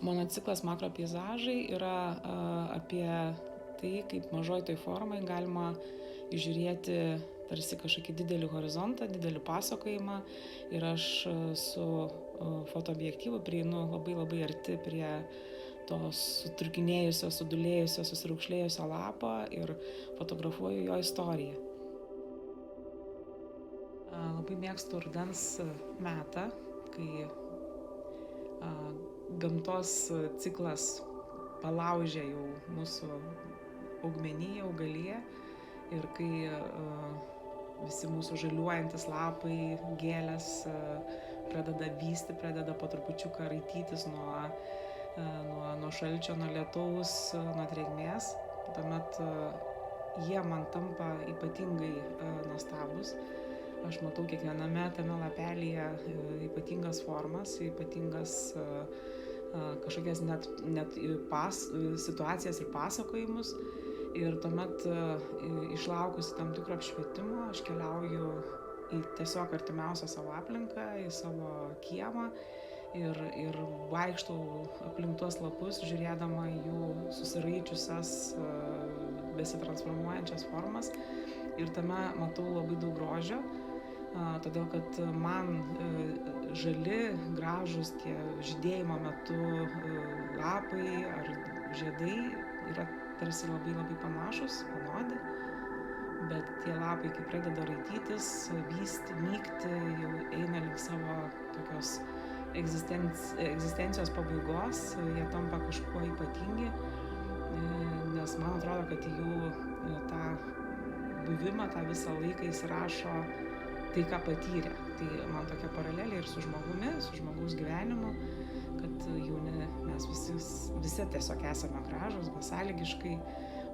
Mano ciklas makropeizažai yra apie tai, kaip mažoj toj formai galima įžiūrėti tarsi kažkokį didelį horizontą, didelį pasakojimą ir aš su fotoobjektyvu prieinu labai arti prie to sutrūkinėjusio, sudulėjusio, susiraukšlėjusio lapo ir fotografuoju jo istoriją. Labai mėgstu rudens metą, kai gamtos ciklas palaužia jau mūsų augmeniją, augaliją ir kai visi mūsų žaliuojantis lapai, gėlės pradeda vysti, pradeda po trupučiuką raitytis nuo šalčio, nuo lietaus, nuo drėgmės, tuomet jie man tampa ypatingai nuostabus. Aš matau kiekviename tame lapelyje ypatingas formas, ypatingas kažkokias net situacijas ir pasakojimus. Ir tuomet išlaukusi tam tikro apšvietimo, aš keliauju į tiesiog artimiausią savo aplinką, į savo kiemą ir vaikštau aplink tuos lapus, žiūrėdama jų susiraičiusias, besitransformuojančias formas. Ir tame matau labai daug grožio, todėl kad man žali, gražus tie žydėjimo metu lapai ar žiedai yra tarsi labai panašus, vienodi, bet tie lapai, kai pradeda raitytis, vysti, nykti, jau eina link savo tokios egzistencijos pabaigos, jie tampa kažkuo ypatingi, nes man atrodo, kad jų tą buvimą, tą visą laiką įsirašo tai, ką patyrė. Tai man tokia paralelė ir su žmogumi, su žmogaus gyvenimu, kad jauni mes visi tiesiog esame gražūs, besąlygiškai,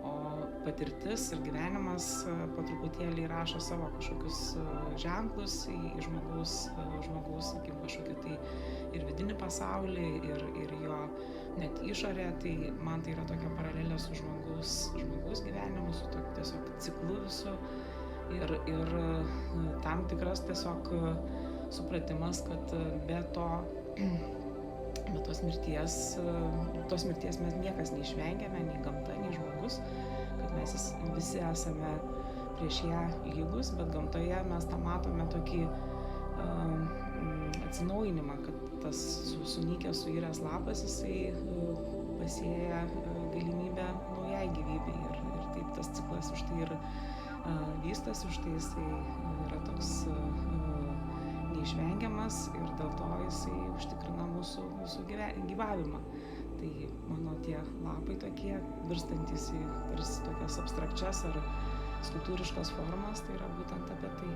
o patirtis ir gyvenimas po truputėlį įrašo savo kažkokius ženklus į žmogaus, sakykim, kažkokį tai ir vidinį pasaulį, ir jo net išorę. Tai man tai yra tokia paralelė su žmogaus gyvenimu, su tokiu tiesiog ciklu visu. Ir tam tikras tiesiog supratimas, kad be tos mirties mes niekas neišvengiame, nei gamta, nei žmogus, kad mes visi esame prieš ją lygus, bet gamtoje mes tą matome tokį atsinaujinimą, kad tas sunykęs, suiręs lapas, jisai pasėja galimybę naujai gyvybei ir taip tas ciklas už tai ir vystosi, už tai jisai yra toks neišvengiamas ir dėl to jisai užtikrina mūsų gyvavimą. Tai mano tie lapai tokie, virstantis į tarsi tokias abstrakčias ar skulptūriškas formas, tai yra būtent apie tai.